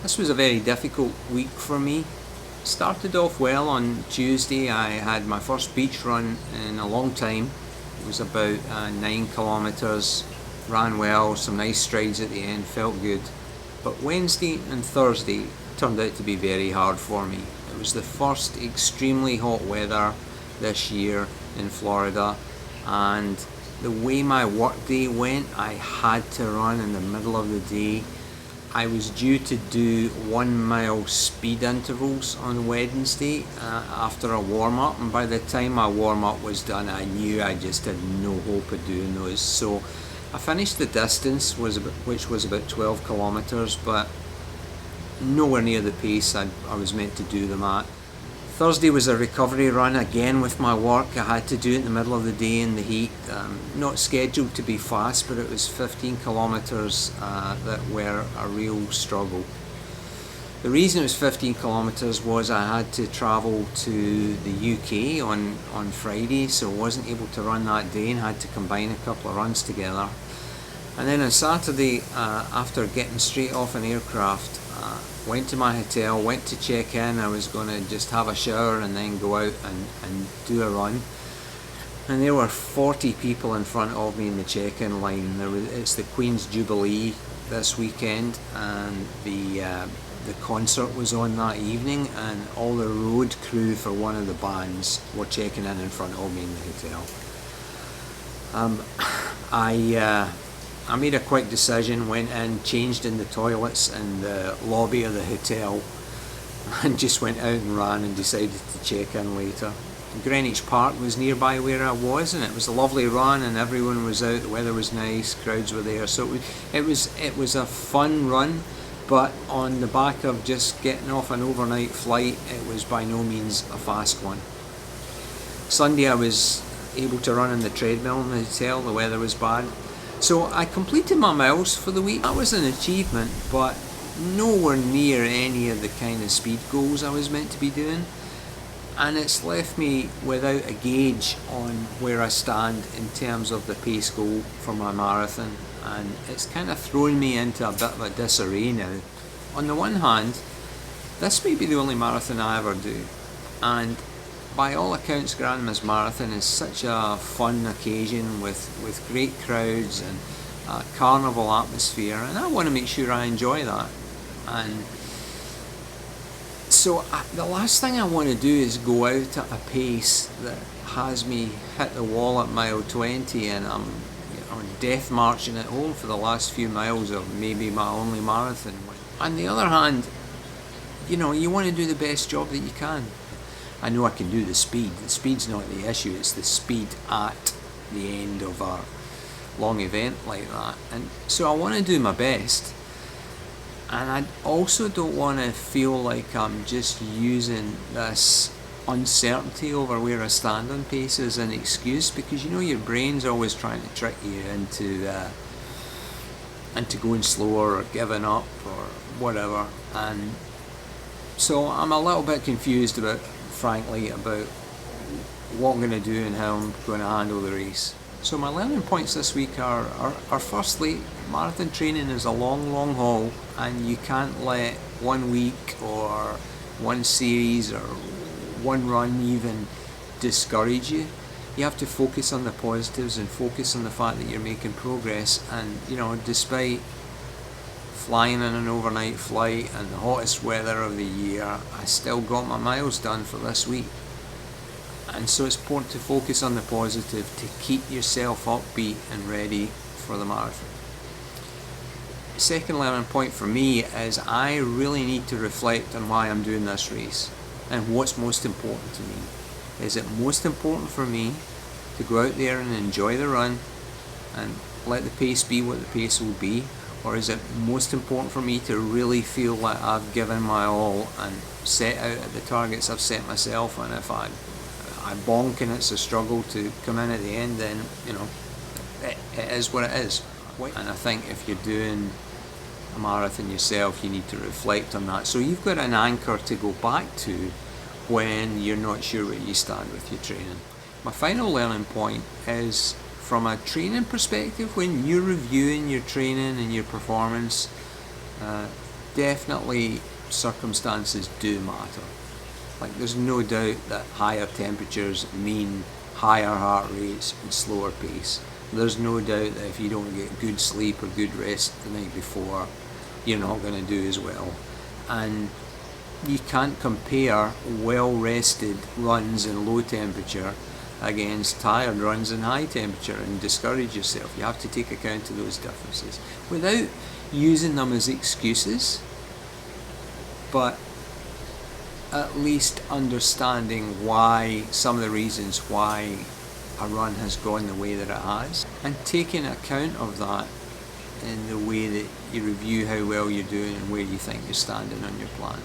This was a very difficult week for me. Started off well on Tuesday. I had my first beach run in a long time. It was about 9 kilometres. Ran well, some nice strides at the end, felt good. But Wednesday and Thursday turned out to be very hard for me. It was the first extremely hot weather this year in Florida, and the way my work day went, I had to run in the middle of the day. I was due to do 1 mile speed intervals on Wednesday after a warm-up, and by the time my warm-up was done I knew I just had no hope of doing those. So I finished the distance, which was about 12 kilometres, but nowhere near the pace I was meant to do them at. Thursday was a recovery run again with my work. I had to do it in the middle of the day in the heat. Not scheduled to be fast, but it was 15 kilometres that were a real struggle. The reason it was 15 kilometres was I had to travel to the UK on Friday, so I wasn't able to run that day and had to combine a couple of runs together. And then on Saturday, after getting straight off an aircraft, went to my hotel, went to check in. I was going to just have a shower and then go out and do a run. And there were 40 people in front of me in the check-in line. It's the Queen's Jubilee this weekend, and the concert was on that evening, and all the road crew for one of the bands were checking in front of me in the hotel. I made a quick decision, went in, changed in the toilets in the lobby of the hotel, and just went out and ran and decided to check in later. Greenwich Park was nearby where I was, and it was a lovely run and everyone was out, the weather was nice, crowds were there, so it was a fun run, but on the back of just getting off an overnight flight, it was by no means a fast one. Sunday I was able to run on the treadmill in the hotel, the weather was bad. So I completed my miles for the week. That was an achievement, but nowhere near any of the kind of speed goals I was meant to be doing. And it's left me without a gauge on where I stand in terms of the pace goal for my marathon. And it's kind of thrown me into a bit of a disarray now. On the one hand, this may be the only marathon I ever do. And by all accounts, Grandma's Marathon is such a fun occasion with great crowds and a carnival atmosphere, and I want to make sure I enjoy that. And so the last thing I want to do is go out at a pace that has me hit the wall at mile 20 and I'm death marching at home for the last few miles of maybe my only marathon. On the other hand, you want to do the best job that you can. I know I can do the speed. The speed's not the issue, it's the speed at the end of a long event like that. And so I want to do my best. And I also don't want to feel like I'm just using this uncertainty over where I stand on pace as an excuse, because your brain's always trying to trick you into going slower or giving up or whatever. And so I'm a little bit confused frankly about what I'm going to do and how I'm going to handle the race. So my learning points this week are firstly, marathon training is a long haul, and you can't let 1 week or one series or one run even discourage you. You have to focus on the positives and focus on the fact that you're making progress. And despite flying in an overnight flight and the hottest weather of the year, I still got my miles done for this week. And so it's important to focus on the positive, to keep yourself upbeat and ready for the marathon. The second learning point for me is I really need to reflect on why I'm doing this race and what's most important to me. Is it most important for me to go out there and enjoy the run and let the pace be what the pace will be? Or is it most important for me to really feel like I've given my all and set out at the targets I've set myself, and if I bonk and it's a struggle to come in at the end, then it is what it is. And I think if you're doing a marathon yourself, you need to reflect on that, so you've got an anchor to go back to when you're not sure where you stand with your training. My final learning point is, from a training perspective, when you're reviewing your training and your performance, definitely circumstances do matter. Like, there's no doubt that higher temperatures mean higher heart rates and slower pace. There's no doubt that if you don't get good sleep or good rest the night before, you're not going to do as well. And you can't compare well-rested runs in low temperature against tired runs in high temperature and discourage yourself. You have to take account of those differences without using them as excuses, but at least understanding why, some of the reasons why a run has gone the way that it has, and taking account of that in the way that you review how well you're doing and where you think you're standing on your plan.